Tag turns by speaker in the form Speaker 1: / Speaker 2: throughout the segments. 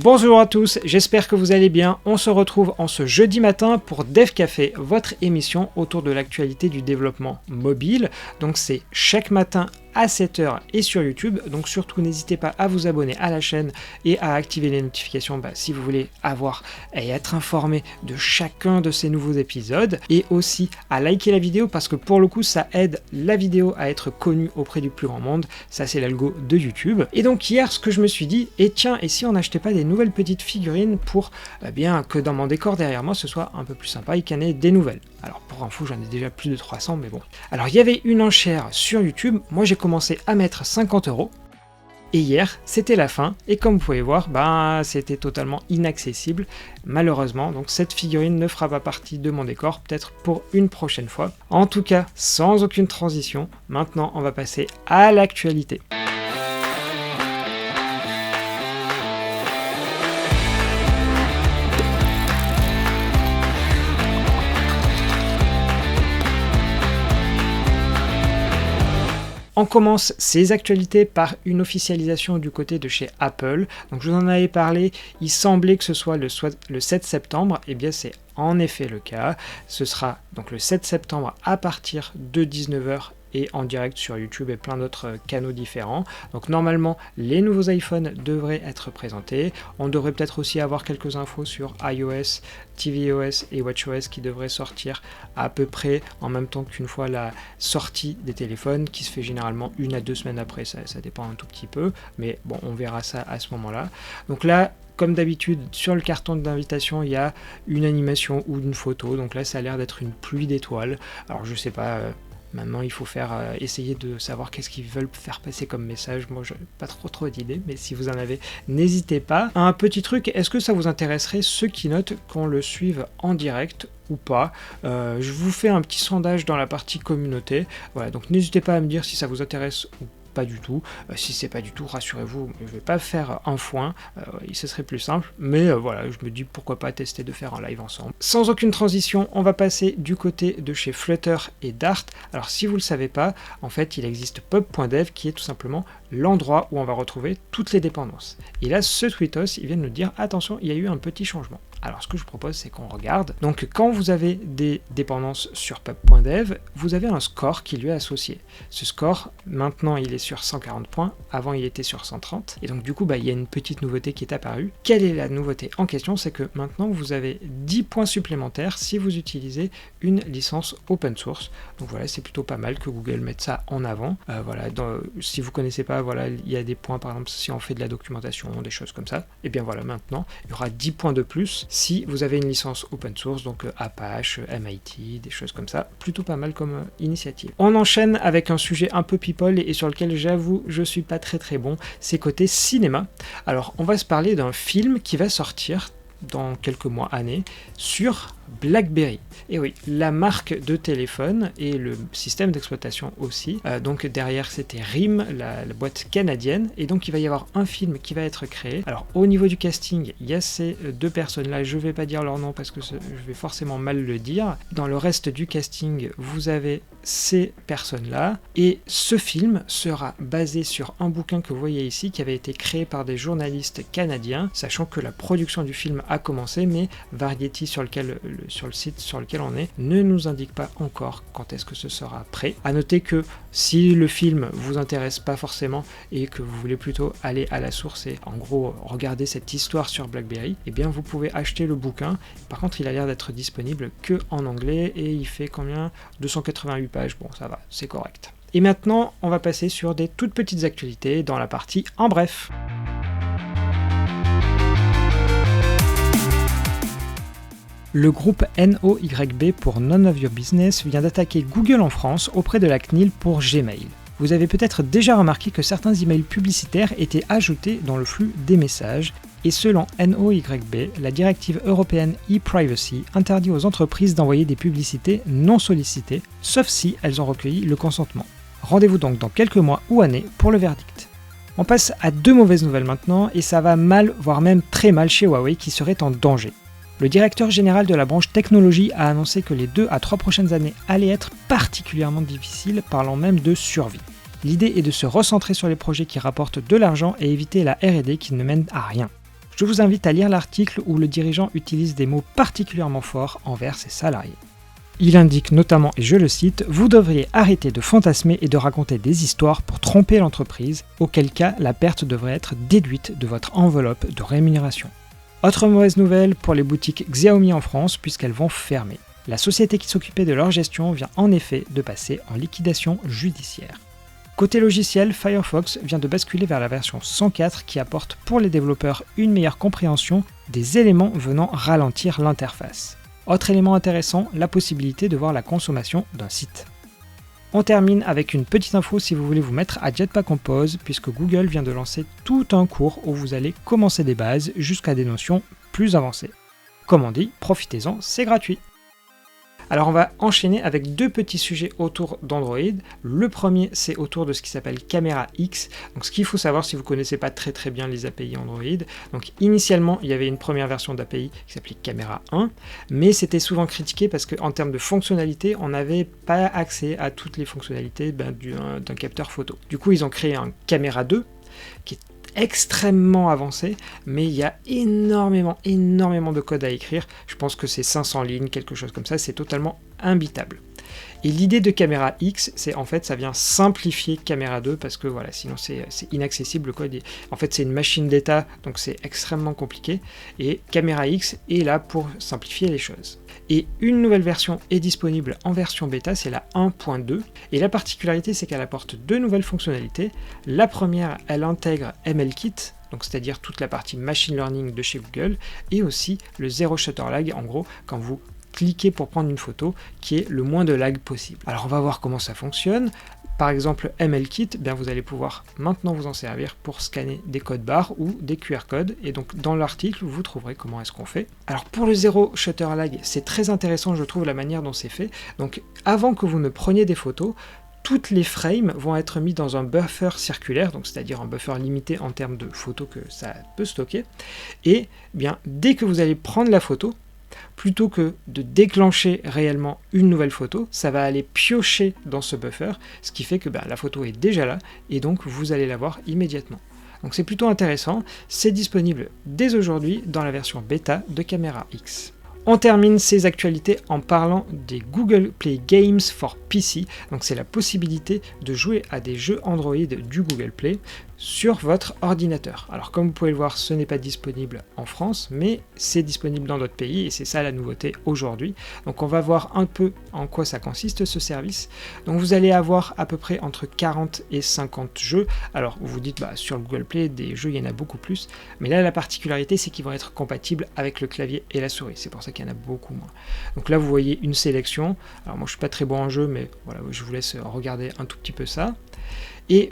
Speaker 1: Bonjour à tous, j'espère que vous allez bien. On se retrouve en ce jeudi matin pour Dev Café, votre émission autour de l'actualité du développement mobile. Donc c'est chaque matin à 7h et sur YouTube, donc surtout n'hésitez pas à vous abonner à la chaîne et à activer les notifications si vous voulez avoir et être informé de chacun de ces nouveaux épisodes, et aussi à liker la vidéo parce que pour le coup ça aide la vidéo à être connue auprès du plus grand monde, ça c'est l'algo de YouTube. Et donc hier ce que je me suis dit, et tiens, et si on n'achetait pas des nouvelles petites figurines pour bien que dans mon décor derrière moi ce soit un peu plus sympa et qu'il y en ait des nouvelles. Alors pour info j'en ai déjà plus de 300 mais bon. Alors il y avait une enchère sur YouTube, moi j'ai commencé à mettre 50€, et hier c'était la fin, et comme vous pouvez voir, c'était totalement inaccessible, malheureusement, donc cette figurine ne fera pas partie de mon décor, peut-être pour une prochaine fois. En tout cas, sans aucune transition, maintenant on va passer à l'actualité. On commence ces actualités par une officialisation du côté de chez Apple. Donc je vous en avais parlé, il semblait que ce soit le 7 septembre, et bien c'est en effet le cas. Ce sera donc le 7 septembre à partir de 19h et en direct sur YouTube et plein d'autres canaux différents. Donc normalement les nouveaux iPhones devraient être présentés. On devrait peut-être aussi avoir quelques infos sur iOS, tvOS et watchOS qui devraient sortir à peu près en même temps qu'une fois la sortie des téléphones, qui se fait généralement 1 à 2 semaines après, ça dépend un tout petit peu, mais bon on verra ça à ce moment-là. Donc là, comme d'habitude, sur le carton d'invitation, il y a une animation ou une photo, donc là ça a l'air d'être une pluie d'étoiles. Alors je sais pas, maintenant il faut essayer de savoir qu'est-ce qu'ils veulent faire passer comme message. Moi je n'ai pas trop d'idées, mais si vous en avez, n'hésitez pas. Un petit truc, est-ce que ça vous intéresserait ce keynote qu'on le suive en direct ou pas? Je vous fais un petit sondage dans la partie communauté, voilà, donc n'hésitez pas à me dire si ça vous intéresse ou pas du tout. Si c'est pas du tout, rassurez-vous, je vais pas faire un foin, ce serait plus simple, mais voilà, je me dis pourquoi pas tester de faire un live ensemble. Sans aucune transition, on va passer du côté de chez Flutter et Dart. Alors si vous le savez pas, en fait il existe pub.dev qui est tout simplement l'endroit où on va retrouver toutes les dépendances. Et là ce tweetos, il vient de nous dire attention, il y a eu un petit changement. Alors ce que je propose c'est qu'on regarde, donc quand vous avez des dépendances sur pub.dev, vous avez un score qui lui est associé. Ce score, maintenant il est sur 140 points, avant il était sur 130, et donc du coup il y a une petite nouveauté qui est apparue. Quelle est la nouveauté en question? C'est que maintenant vous avez 10 points supplémentaires si vous utilisez une licence open source. Donc voilà, c'est plutôt pas mal que Google mette ça en avant. Voilà, si vous connaissez pas, voilà, il y a des points, par exemple si on fait de la documentation, des choses comme ça, et bien voilà, maintenant il y aura 10 points de plus si vous avez une licence open source, donc Apache, MIT, des choses comme ça. Plutôt pas mal comme initiative. On enchaîne avec un sujet un peu people et sur lequel j'avoue je suis pas très bon, c'est côté cinéma. Alors on va se parler d'un film qui va sortir dans quelques mois, années, sur BlackBerry. Et oui, la marque de téléphone et le système d'exploitation aussi. Donc derrière c'était RIM, la boîte canadienne, et donc il va y avoir un film qui va être créé. Alors au niveau du casting, il y a ces deux personnes-là, je vais pas dire leur nom parce que je vais forcément mal le dire. Dans le reste du casting, vous avez ces personnes-là, et ce film sera basé sur un bouquin que vous voyez ici, qui avait été créé par des journalistes canadiens, sachant que la production du film a commencé, mais Variety sur le site sur lequel on est ne nous indique pas encore quand est-ce que ce sera prêt. À noter que si le film vous intéresse pas forcément et que vous voulez plutôt aller à la source et en gros regarder cette histoire sur BlackBerry, eh bien vous pouvez acheter le bouquin. Par contre il a l'air d'être disponible que en anglais et il fait combien? 288 pages, bon ça va, c'est correct. Et maintenant on va passer sur des toutes petites actualités dans la partie en bref. Le groupe NOYB pour None of Your Business vient d'attaquer Google en France auprès de la CNIL pour Gmail. Vous avez peut-être déjà remarqué que certains emails publicitaires étaient ajoutés dans le flux des messages, et selon NOYB, la directive européenne e-privacy interdit aux entreprises d'envoyer des publicités non sollicitées, sauf si elles ont recueilli le consentement. Rendez-vous donc dans quelques mois ou années pour le verdict. On passe à deux mauvaises nouvelles maintenant, et ça va mal, voire même très mal chez Huawei qui serait en danger. Le directeur général de la branche technologie a annoncé que les 2 à 3 prochaines années allaient être particulièrement difficiles, parlant même de survie. L'idée est de se recentrer sur les projets qui rapportent de l'argent et éviter la R&D qui ne mène à rien. Je vous invite à lire l'article où le dirigeant utilise des mots particulièrement forts envers ses salariés. Il indique notamment, et je le cite, « Vous devriez arrêter de fantasmer et de raconter des histoires pour tromper l'entreprise, auquel cas la perte devrait être déduite de votre enveloppe de rémunération. » Autre mauvaise nouvelle pour les boutiques Xiaomi en France puisqu'elles vont fermer. La société qui s'occupait de leur gestion vient en effet de passer en liquidation judiciaire. Côté logiciel, Firefox vient de basculer vers la version 104 qui apporte pour les développeurs une meilleure compréhension des éléments venant ralentir l'interface. Autre élément intéressant, la possibilité de voir la consommation d'un site. On termine avec une petite info si vous voulez vous mettre à Jetpack Compose, puisque Google vient de lancer tout un cours où vous allez commencer des bases jusqu'à des notions plus avancées. Comme on dit, profitez-en, c'est gratuit. Alors on va enchaîner avec deux petits sujets autour d'Android. Le premier, c'est autour de ce qui s'appelle Camera X. Donc ce qu'il faut savoir si vous ne connaissez pas très bien les API Android. Donc initialement, il y avait une première version d'API qui s'appelait Camera 1, mais c'était souvent critiqué parce qu'en termes de fonctionnalité, on n'avait pas accès à toutes les fonctionnalités d'un capteur photo. Du coup, ils ont créé un Camera 2 qui est extrêmement avancé, mais il y a énormément de code à écrire. Je pense que c'est 500 lignes, quelque chose comme ça, c'est totalement imbitable. Et l'idée de Camera X, c'est en fait, ça vient simplifier Camera 2 parce que voilà, sinon c'est inaccessible le code. En fait, c'est une machine d'état, donc c'est extrêmement compliqué. Et Camera X est là pour simplifier les choses. Et une nouvelle version est disponible en version bêta, c'est la 1.2. Et la particularité, c'est qu'elle apporte deux nouvelles fonctionnalités. La première, elle intègre MLKit, donc c'est-à-dire toute la partie machine learning de chez Google, et aussi le zéro shutter lag, en gros, quand vous cliquez pour prendre une photo, qui est le moins de lag possible. Alors on va voir comment ça fonctionne. Par exemple, MLKit, bien vous allez pouvoir maintenant vous en servir pour scanner des codes barres ou des QR codes. Et donc dans l'article, vous trouverez comment est-ce qu'on fait. Alors pour le zéro shutter lag, c'est très intéressant, je trouve, la manière dont c'est fait. Donc avant que vous ne preniez des photos, toutes les frames vont être mis dans un buffer circulaire, donc c'est-à-dire un buffer limité en termes de photos que ça peut stocker. Et bien dès que vous allez prendre la photo, plutôt que de déclencher réellement une nouvelle photo, ça va aller piocher dans ce buffer, ce qui fait que la photo est déjà là, et donc vous allez la voir immédiatement. Donc c'est plutôt intéressant, c'est disponible dès aujourd'hui dans la version bêta de Camera X. On termine ces actualités en parlant des Google Play Games for PC, donc c'est la possibilité de jouer à des jeux Android du Google Play sur votre ordinateur. Alors comme vous pouvez le voir, ce n'est pas disponible en France, mais c'est disponible dans d'autres pays et c'est ça la nouveauté aujourd'hui. Donc on va voir un peu en quoi ça consiste ce service. Donc vous allez avoir à peu près entre 40 et 50 jeux. Alors vous vous dites sur le Google Play des jeux il y en a beaucoup plus, mais là la particularité c'est qu'ils vont être compatibles avec le clavier et la souris, c'est pour ça qu'il y en a beaucoup moins. Donc là vous voyez une sélection. Alors moi je suis pas très bon en jeu, mais voilà, je vous laisse regarder un tout petit peu ça. Et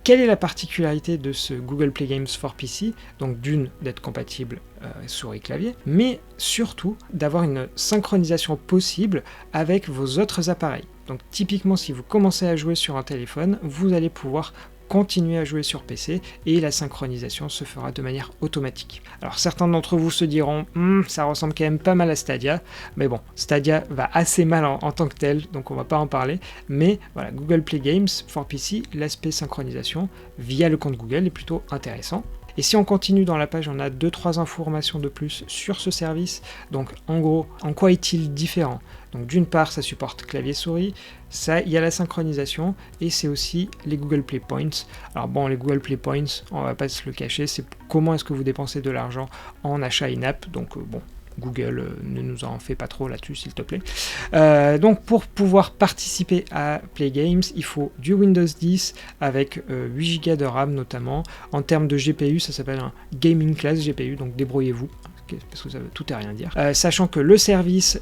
Speaker 1: quelle est la particularité de ce Google Play Games for PC? Donc d'une, d'être compatible souris-clavier, mais surtout d'avoir une synchronisation possible avec vos autres appareils. Donc typiquement, si vous commencez à jouer sur un téléphone, vous allez pouvoir continuer à jouer sur PC et la synchronisation se fera de manière automatique. Alors certains d'entre vous se diront ça ressemble quand même pas mal à Stadia, mais bon, Stadia va assez mal en tant que tel, donc on va pas en parler, mais voilà, Google Play Games for PC, l'aspect synchronisation via le compte Google est plutôt intéressant. Et si on continue dans la page, on a 2-3 informations de plus sur ce service. Donc en gros, en quoi est-il différent? Donc d'une part, ça supporte clavier-souris, ça, il y a la synchronisation, et c'est aussi les Google Play Points. Alors bon, les Google Play Points, on va pas se le cacher, c'est comment est-ce que vous dépensez de l'argent en achat in-app. Donc bon, Google ne nous en fait pas trop là-dessus, s'il te plaît. Donc pour pouvoir participer à Play Games, il faut du Windows 10 avec 8 Go de RAM notamment. En termes de GPU, ça s'appelle un Gaming Class GPU, donc débrouillez-vous, parce que ça veut tout et rien dire. Sachant que le service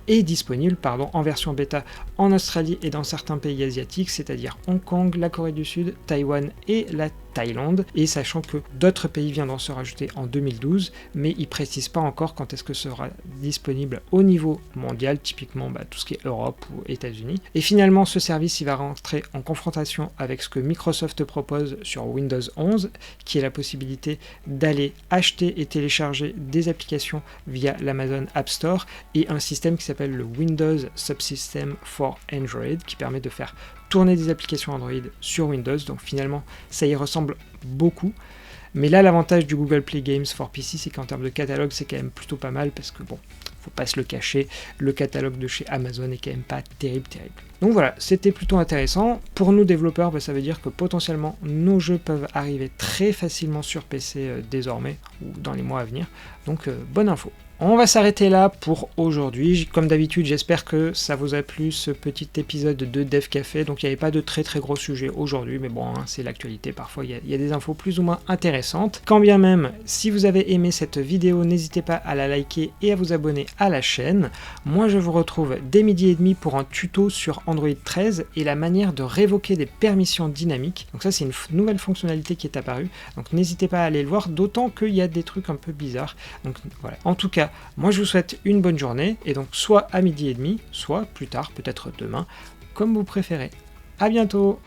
Speaker 1: est disponible en version bêta en Australie et dans certains pays asiatiques, c'est-à-dire Hong Kong, la Corée du Sud, Taïwan et la Thaïlande, et sachant que d'autres pays viendront se rajouter en 2012, mais ils ne précisent pas encore quand est-ce que sera disponible au niveau mondial, typiquement tout ce qui est Europe ou États-Unis. Et finalement, ce service il va rentrer en confrontation avec ce que Microsoft propose sur Windows 11, qui est la possibilité d'aller acheter et télécharger des applications via l'Amazon App Store et un système qui s'appelle le Windows Subsystem for Android, qui permet de faire tourner des applications Android sur Windows. Donc finalement ça y ressemble beaucoup, Mais là, l'avantage du Google Play Games for PC, c'est qu'en termes de catalogue, c'est quand même plutôt pas mal, parce que bon, faut pas se le cacher, le catalogue de chez Amazon est quand même pas terrible. Donc voilà, c'était plutôt intéressant. Pour nous développeurs, ça veut dire que potentiellement nos jeux peuvent arriver très facilement sur PC désormais, ou dans les mois à venir. Donc bonne info. On va s'arrêter là pour aujourd'hui. Comme d'habitude, j'espère que ça vous a plu ce petit épisode de Dev Café. Donc il n'y avait pas de très gros sujet aujourd'hui, mais bon, c'est l'actualité. Parfois, il y a des infos plus ou moins intéressantes. Quand bien même, si vous avez aimé cette vidéo, n'hésitez pas à la liker et à vous abonner à la chaîne. Moi, je vous retrouve dès 12h30 pour un tuto sur Android 13 et la manière de révoquer des permissions dynamiques. Donc ça, c'est une nouvelle fonctionnalité qui est apparue. Donc n'hésitez pas à aller le voir, d'autant qu'il y a des trucs un peu bizarres. Donc voilà. En tout cas, moi je vous souhaite une bonne journée, et donc soit à 12h30, soit plus tard, peut-être demain, comme vous préférez. À bientôt!